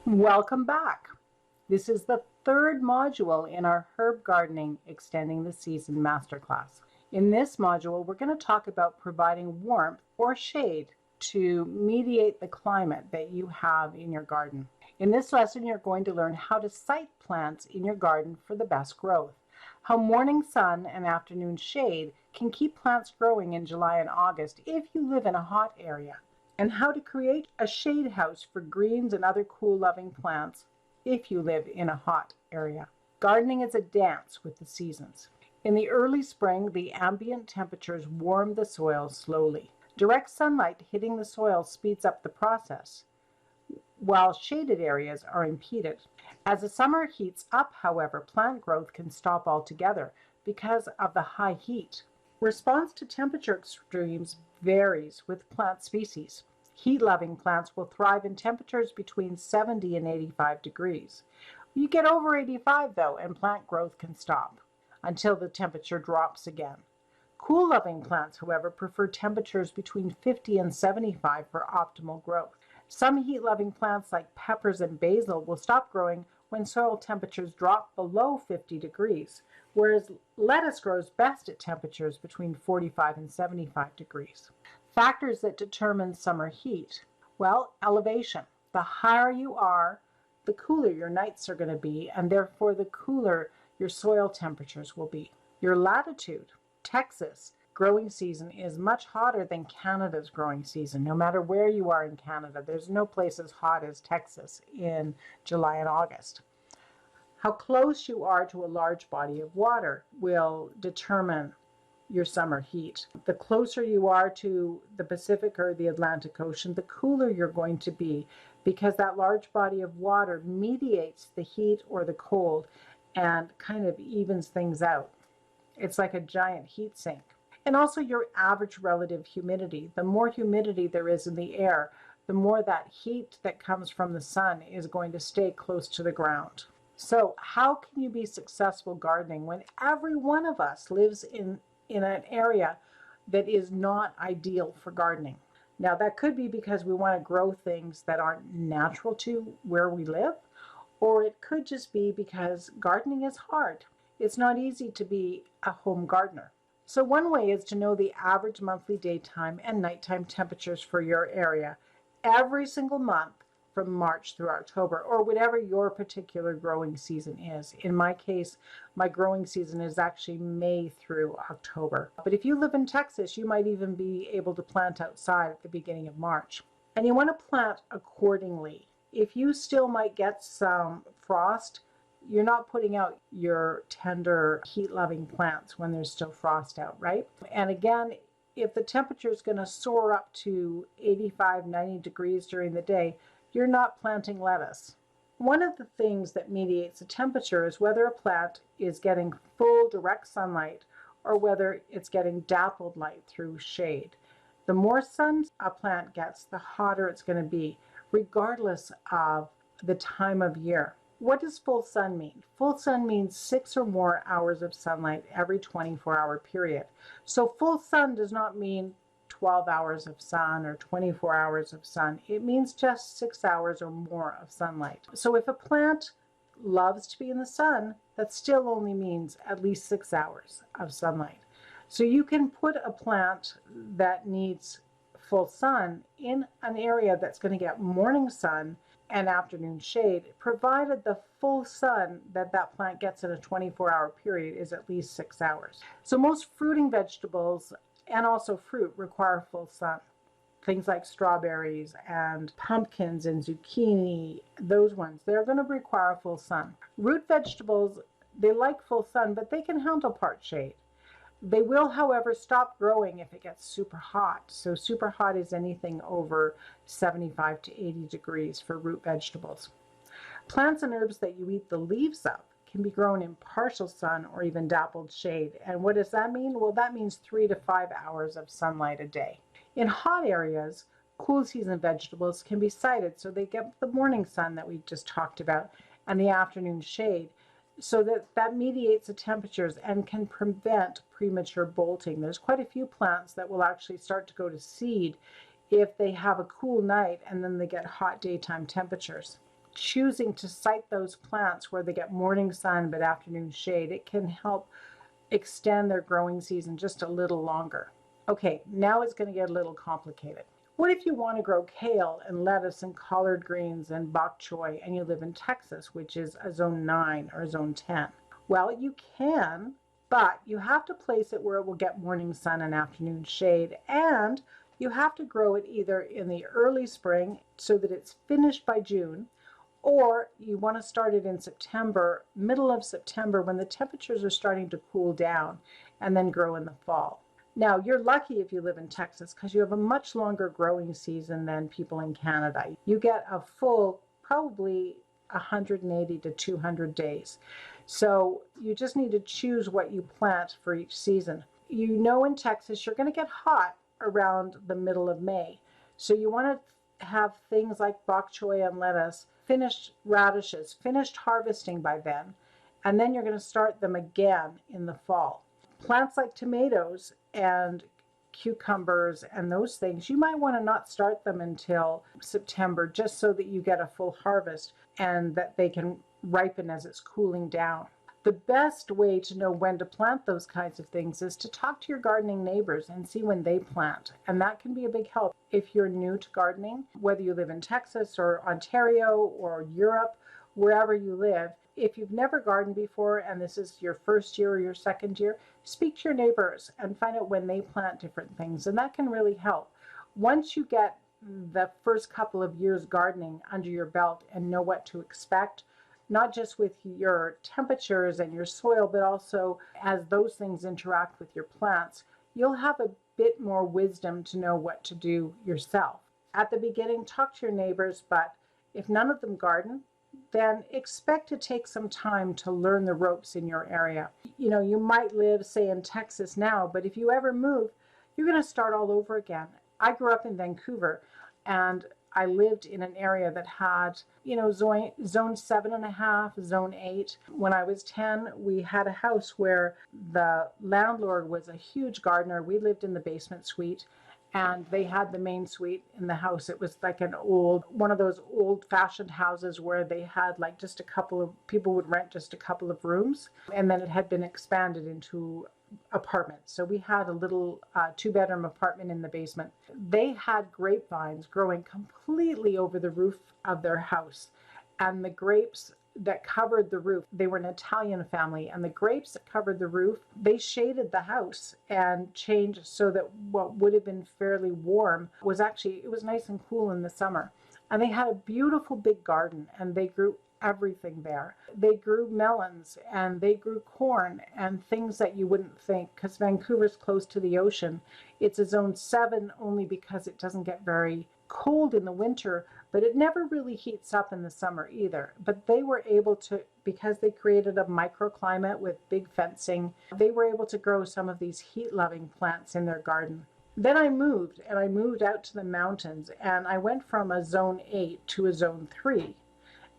Welcome back. This is the third module in our Herb Gardening Extending the Season Masterclass. In this module, we're going to talk about providing warmth or shade to mediate the climate that you have in your garden. In this lesson, you're going to learn how to site plants in your garden for the best growth, how morning sun and afternoon shade can keep plants growing in July and August if you live in a hot area, and how to create a shade house for greens and other cool-loving plants if you live in a hot area. Gardening is a dance with the seasons. In the early spring, the ambient temperatures warm the soil slowly. Direct sunlight hitting the soil speeds up the process, while shaded areas are impeded. As the summer heats up, however, plant growth can stop altogether because of the high heat. Response to temperature extremes varies with plant species. Heat-loving plants will thrive in temperatures between 70 and 85 degrees. You get over 85 though, and plant growth can stop until the temperature drops again. Cool-loving plants, however, prefer temperatures between 50 and 75 for optimal growth. Some heat-loving plants like peppers and basil will stop growing when soil temperatures drop below 50 degrees, whereas lettuce grows best at temperatures between 45 and 75 degrees. Factors that determine summer heat. Well, elevation. The higher you are, the cooler your nights are going to be, and therefore the cooler your soil temperatures will be. Your latitude. Texas growing season is much hotter than Canada's growing season. No matter where you are in Canada, there's no place as hot as Texas in July and August. How close you are to a large body of water will determine your summer heat. The closer you are to the Pacific or the Atlantic Ocean, the cooler you're going to be, because that large body of water mediates the heat or the cold and kind of evens things out. It's like a giant heat sink. And also your average relative humidity. The more humidity there is in the air, the more that heat that comes from the sun is going to stay close to the ground. So how can you be successful gardening when every one of us lives in an area that is not ideal for gardening? Now that could be because we want to grow things that aren't natural to where we live, or it could just be because gardening is hard. It's not easy to be a home gardener. So one way is to know the average monthly daytime and nighttime temperatures for your area every single month from March through October, or whatever your particular growing season is. In my case, my growing season is actually May through October. But if you live in Texas, you might even be able to plant outside at the beginning of March. And you want to plant accordingly. If you still might get some frost, you're not putting out your tender, heat-loving plants when there's still frost out, right? And again, if the temperature is going to soar up to 85, 90 degrees during the day, you're not planting lettuce. One of the things that mediates the temperature is whether a plant is getting full direct sunlight or whether it's getting dappled light through shade. The more sun a plant gets, the hotter it's going to be, regardless of the time of year. What does full sun mean? Full sun means 6 or more hours of sunlight every 24-hour period. So full sun does not mean 12 hours of sun or 24 hours of sun. It means just 6 hours or more of sunlight. So if a plant loves to be in the sun, that still only means at least 6 hours of sunlight. So you can put a plant that needs full sun in an area that's going to get morning sun and afternoon shade, provided the full sun that plant gets in a 24-hour period is at least 6 hours. So most fruiting vegetables and also fruit require full sun. Things like strawberries and pumpkins and zucchini, those ones, they're going to require full sun. Root vegetables, they like full sun, but they can handle part shade. They will, however, stop growing if it gets super hot. So super hot is anything over 75 to 80 degrees for root vegetables. Plants and herbs that you eat the leaves of can be grown in partial sun or even dappled shade. And what does that mean? Well, that means 3 to 5 hours of sunlight a day. In hot areas, cool season vegetables can be sited so they get the morning sun that we just talked about and the afternoon shade, so that mediates the temperatures and can prevent premature bolting. There's quite a few plants that will actually start to go to seed if they have a cool night and then they get hot daytime temperatures. choosing to site those plants where they get morning sun but afternoon shade, it can help extend their growing season just a little longer. Okay, now it's going to get a little complicated. What if you want to grow kale and lettuce and collard greens and bok choy and you live in Texas, which is a zone 9 or zone 10? Well, you can, but you have to place it where it will get morning sun and afternoon shade, and you have to grow it either in the early spring so that it's finished by June, or you want to start it in September, middle of September, when the temperatures are starting to cool down, and then grow in the fall. Now, you're lucky if you live in Texas because you have a much longer growing season than people in Canada. You get a full, probably 180 to 200 days. So you just need to choose what you plant for each season. You know, in Texas, you're going to get hot around the middle of May. So you want to have things like bok choy and lettuce, finished radishes, finished harvesting by then, and then you're going to start them again in the fall. Plants like tomatoes and cucumbers and those things, you might want to not start them until September, just so that you get a full harvest and that they can ripen as it's cooling down. The best way to know when to plant those kinds of things is to talk to your gardening neighbors and see when they plant. And that can be a big help if you're new to gardening, whether you live in Texas or Ontario or Europe, wherever you live. If you've never gardened before and this is your first year or your second year, speak to your neighbors and find out when they plant different things. And that can really help. Once you get the first couple of years gardening under your belt and know what to expect, not just with your temperatures and your soil, but also as those things interact with your plants, you'll have a bit more wisdom to know what to do yourself. At the beginning, talk to your neighbors, but if none of them garden, then expect to take some time to learn the ropes in your area. You know, you might live, say, in Texas now, but if you ever move, you're going to start all over again. I grew up in Vancouver, and I lived in an area that had, you know, zone 7.5, zone 8. When I was 10, we had a house where the landlord was a huge gardener. We lived in the basement suite, and they had the main suite in the house. It was like one of those old-fashioned houses where they had like just a couple of people would rent just a couple of rooms, and then it had been expanded into apartments. So we had a little 2-bedroom apartment in the basement. They had grapevines growing completely over the roof of their house, and the grapes that covered the roof, they were an Italian family, and the grapes that covered the roof, they shaded the house and changed so that what would have been fairly warm was actually, it was nice and cool in the summer. And they had a beautiful big garden, and they grew everything there. They grew melons and they grew corn and things that you wouldn't think, because Vancouver's close to the ocean. It's a zone 7 only because it doesn't get very cold in the winter, but it never really heats up in the summer either. But they were able to, because they created a microclimate with big fencing, they were able to grow some of these heat-loving plants in their garden. Then I moved out to the mountains, and I went from a zone 8 to a zone 3.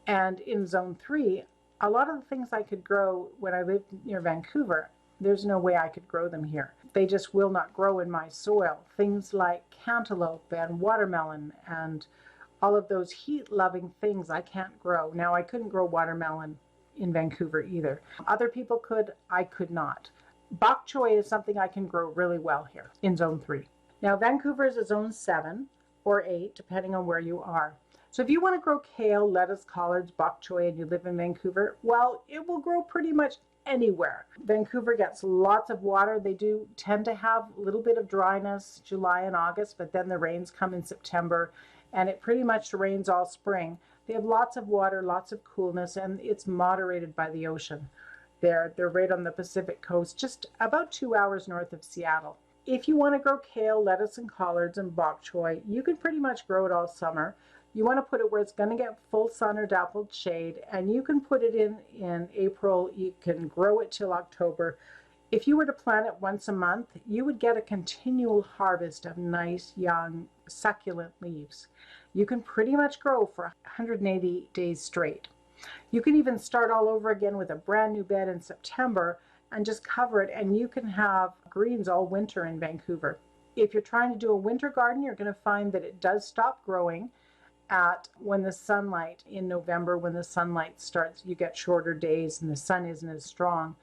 And in zone 3, a lot of the things I could grow when I lived near Vancouver, there's no way I could grow them here. They just will not grow in my soil. Things like cantaloupe and watermelon and all of those heat-loving things I can't grow. Now, I couldn't grow watermelon in Vancouver either. Other people could, I could not. Bok choy is something I can grow really well here in zone 3. Now, Vancouver is a zone 7 or 8, depending on where you are. So if you want to grow kale, lettuce, collards, bok choy, and you live in Vancouver, well, it will grow pretty much anywhere. Vancouver gets lots of water. They do tend to have a little bit of dryness July and August, but then the rains come in September, and it pretty much rains all spring. They have lots of water, lots of coolness, and it's moderated by the ocean. They're right on the Pacific coast, just about 2 hours north of Seattle. If you want to grow kale, lettuce, and collards, and bok choy, you can pretty much grow it all summer. You want to put it where it's going to get full sun or dappled shade, and you can put it in April. You can grow it till October. If you were to plant it once a month, you would get a continual harvest of nice, young, succulent leaves. You can pretty much grow for 180 days straight. You can even start all over again with a brand new bed in September and just cover it, and you can have greens all winter in Vancouver. If you're trying to do a winter garden, you're going to find that it does stop growing, at when the sunlight in November, when the sunlight starts, you get shorter days and the sun isn't as strong.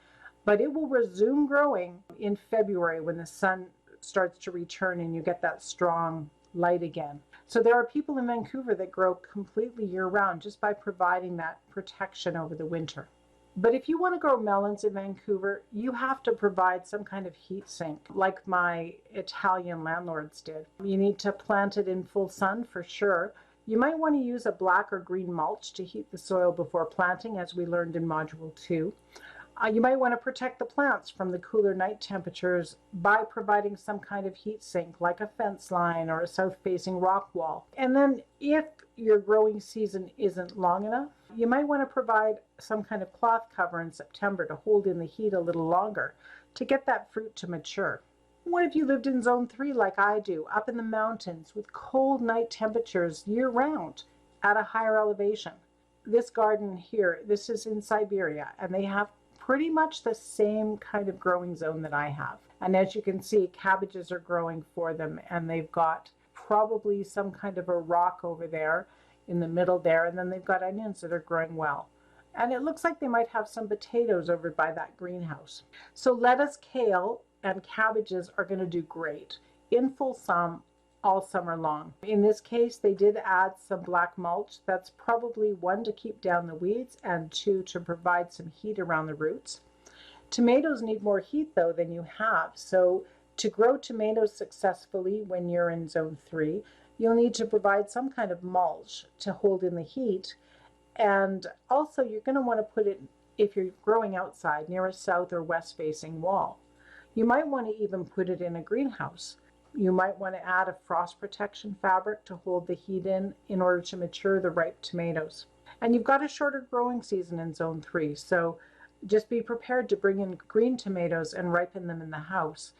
But it will resume growing in February when the sun starts to return and you get that strong light again. So there are people in Vancouver that grow completely year round just by providing that protection over the winter. But if you want to grow melons in Vancouver, you have to provide some kind of heat sink, like my Italian landlords did. You need to plant it in full sun for sure. You might want to use a black or green mulch to heat the soil before planting, as we learned in Module 2. You might want to protect the plants from the cooler night temperatures by providing some kind of heat sink, like a fence line or a south-facing rock wall. And then if your growing season isn't long enough, you might want to provide some kind of cloth cover in September to hold in the heat a little longer to get that fruit to mature. What if you lived in Zone 3 like I do, up in the mountains with cold night temperatures year-round at a higher elevation? This garden here, this is in Siberia, and they have pretty much the same kind of growing zone that I have. And as you can see, cabbages are growing for them, and they've got probably some kind of a rock over there in the middle there, and then they've got onions that are growing well. And it looks like they might have some potatoes over by that greenhouse. So lettuce, kale, and cabbages are going to do great in full sun all summer long. In this case, they did add some black mulch. That's probably 1 to keep down the weeds and 2 to provide some heat around the roots. Tomatoes need more heat though than you have. So to grow tomatoes successfully when you're in Zone 3, you'll need to provide some kind of mulch to hold in the heat. And also you're going to want to put it, if you're growing outside, near a south or west facing wall. You might want to even put it in a greenhouse. You might want to add a frost protection fabric to hold the heat in order to mature the ripe tomatoes. And you've got a shorter growing season in Zone 3, so just be prepared to bring in green tomatoes and ripen them in the house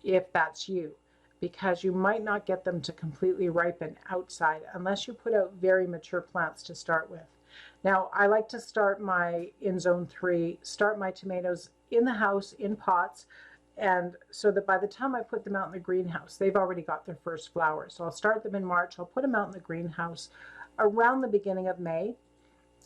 if that's you, because you might not get them to completely ripen outside unless you put out very mature plants to start with. Now, I like to start in Zone 3, start my tomatoes in the house in pots, and so that by the time I put them out in the greenhouse, they've already got their first flowers. So I'll start them in March, I'll put them out in the greenhouse around the beginning of May.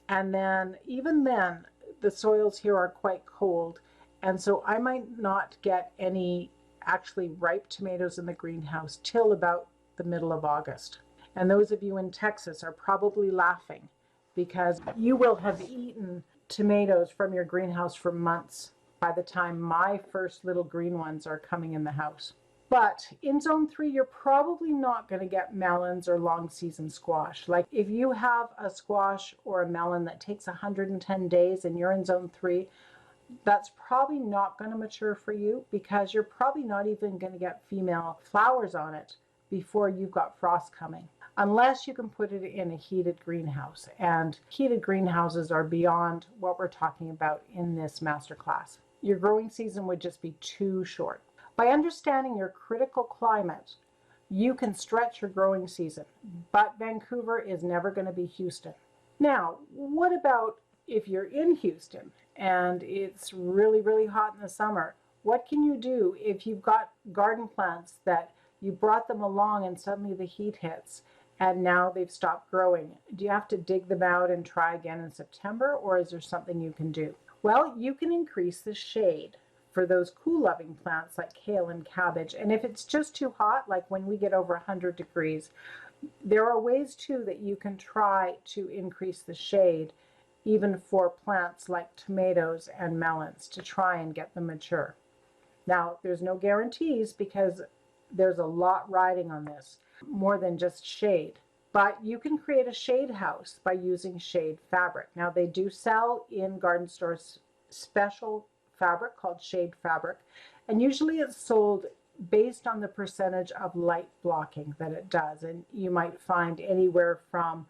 And then, even then, the soils here are quite cold. And so I might not get any actually ripe tomatoes in the greenhouse till about the middle of August. And those of you in Texas are probably laughing because you will have eaten tomatoes from your greenhouse for months by the time my first little green ones are coming in the house. But in Zone 3, you're probably not going to get melons or long season squash. Like if you have a squash or a melon that takes 110 days and you're in Zone 3, that's probably not going to mature for you because you're probably not even going to get female flowers on it before you've got frost coming. Unless you can put it in a heated greenhouse. And heated greenhouses are beyond what we're talking about in this masterclass. Your growing season would just be too short. By understanding your critical climate, you can stretch your growing season, but Vancouver is never going to be Houston. Now, what about if you're in Houston and it's really, really hot in the summer? What can you do if you've got garden plants that you brought them along and suddenly the heat hits and now they've stopped growing? Do you have to dig them out and try again in September, or is there something you can do? Well, you can increase the shade for those cool-loving plants like kale and cabbage. And if it's just too hot, like when we get over 100 degrees, there are ways too that you can try to increase the shade even for plants like tomatoes and melons to try and get them mature. Now, there's no guarantees because there's a lot riding on this, more than just shade. But you can create a shade house by using shade fabric. Now, they do sell in garden stores special fabric called shade fabric, and usually it's sold based on the percentage of light blocking that it does. And you might find anywhere from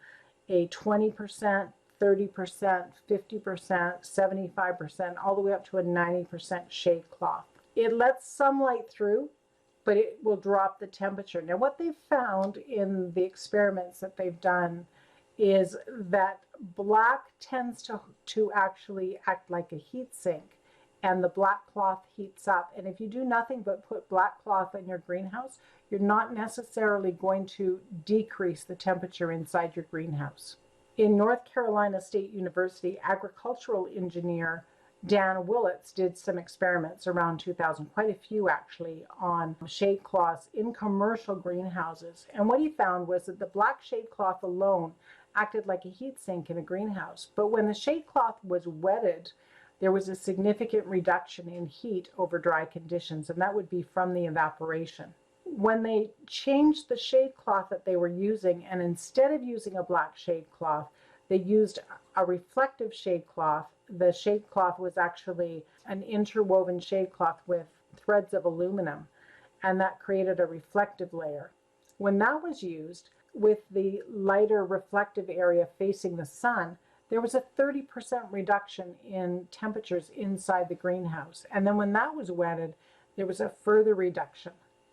a 20%, 30%, 50%, 75%, all the way up to a 90% shade cloth. It lets some light through, but it will drop the temperature. Now, what they've found in the experiments that they've done is that black tends to actually act like a heat sink, and the black cloth heats up. And if you do nothing but put black cloth in your greenhouse, you're not necessarily going to decrease the temperature inside your greenhouse. In North Carolina State University, agricultural engineer Dan Willits did some experiments around 2000, quite a few actually, on shade cloths in commercial greenhouses. And what he found was that the black shade cloth alone acted like a heat sink in a greenhouse. But when the shade cloth was wetted, there was a significant reduction in heat over dry conditions, and that would be from the evaporation. When they changed the shade cloth that they were using, and instead of using a black shade cloth, they used a reflective shade cloth. The shade cloth was actually an interwoven shade cloth with threads of aluminum, and that created a reflective layer. When that was used with the lighter reflective area facing the sun, there was a 30% reduction in temperatures inside the greenhouse. And then when that was wetted, there was a further reduction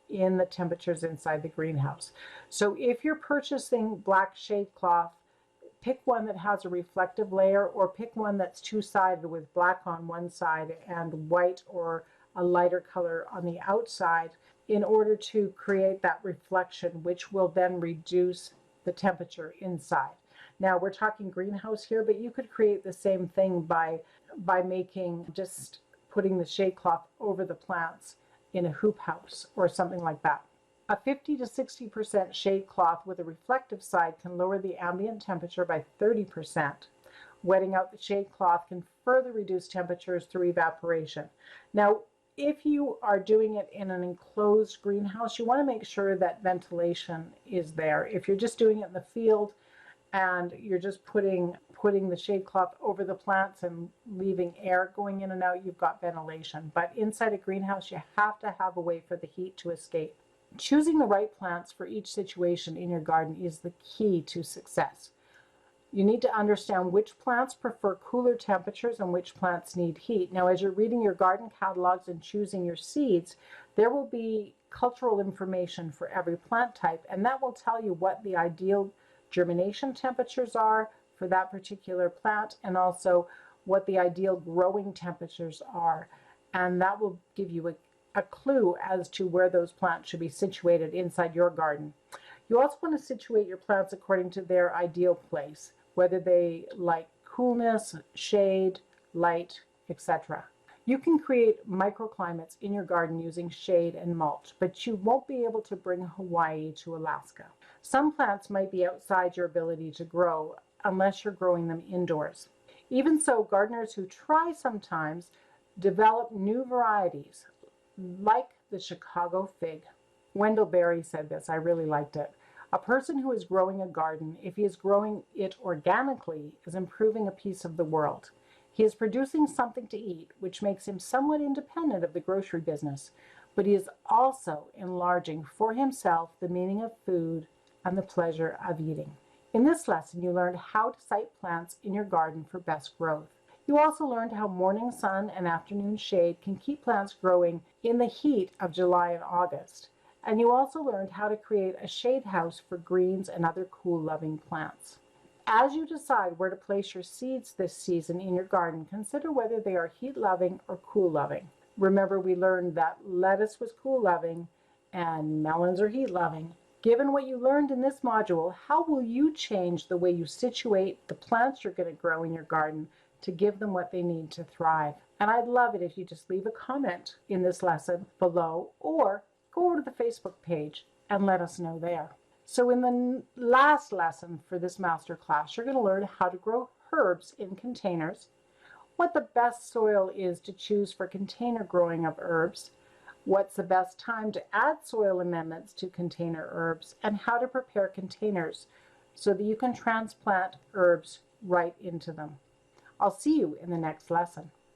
in the temperatures inside the greenhouse. So if you're purchasing black shade cloth, pick one that has a reflective layer, or pick one that's two-sided with black on one side and white or a lighter color on the outside, in order to create that reflection, which will then reduce the temperature inside. Now we're talking greenhouse here, but you could create the same thing by just putting the shade cloth over the plants in a hoop house or something like that. A 50 to 60% shade cloth with a reflective side can lower the ambient temperature by 30%. Wetting out the shade cloth can further reduce temperatures through evaporation. Now, if you are doing it in an enclosed greenhouse, you want to make sure that ventilation is there. If you're just doing it in the field and you're just putting the shade cloth over the plants and leaving air going in and out, you've got ventilation. But inside a greenhouse, you have to have a way for the heat to escape. Choosing the right plants for each situation in your garden is the key to success. You need to understand which plants prefer cooler temperatures and which plants need heat. Now, as you're reading your garden catalogs and choosing your seeds, there will be cultural information for every plant type, and that will tell you what the ideal germination temperatures are for that particular plant, and also what the ideal growing temperatures are. And that will give you a clue as to where those plants should be situated inside your garden. You also want to situate your plants according to their ideal place, whether they like coolness, shade, light, etc. You can create microclimates in your garden using shade and mulch, but you won't be able to bring Hawaii to Alaska. Some plants might be outside your ability to grow unless you're growing them indoors. Even so, gardeners who try sometimes develop new varieties, like the Chicago fig. Wendell Berry said this, I really liked it. A person who is growing a garden, if he is growing it organically, is improving a piece of the world. He is producing something to eat, which makes him somewhat independent of the grocery business, but he is also enlarging for himself the meaning of food and the pleasure of eating. In this lesson, you learned how to site plants in your garden for best growth. You also learned how morning sun and afternoon shade can keep plants growing in the heat of July and August. And you also learned how to create a shade house for greens and other cool-loving plants. As you decide where to place your seeds this season in your garden, consider whether they are heat-loving or cool-loving. Remember, we learned that lettuce was cool-loving and melons are heat-loving. Given what you learned in this module, how will you change the way you situate the plants you're going to grow in your garden to give them what they need to thrive? And I'd love it if you just leave a comment in this lesson below, or go over to the Facebook page and let us know there. So in the last lesson for this master class, you're going to learn how to grow herbs in containers, what the best soil is to choose for container growing of herbs, what's the best time to add soil amendments to container herbs, and how to prepare containers so that you can transplant herbs right into them. I'll see you in the next lesson.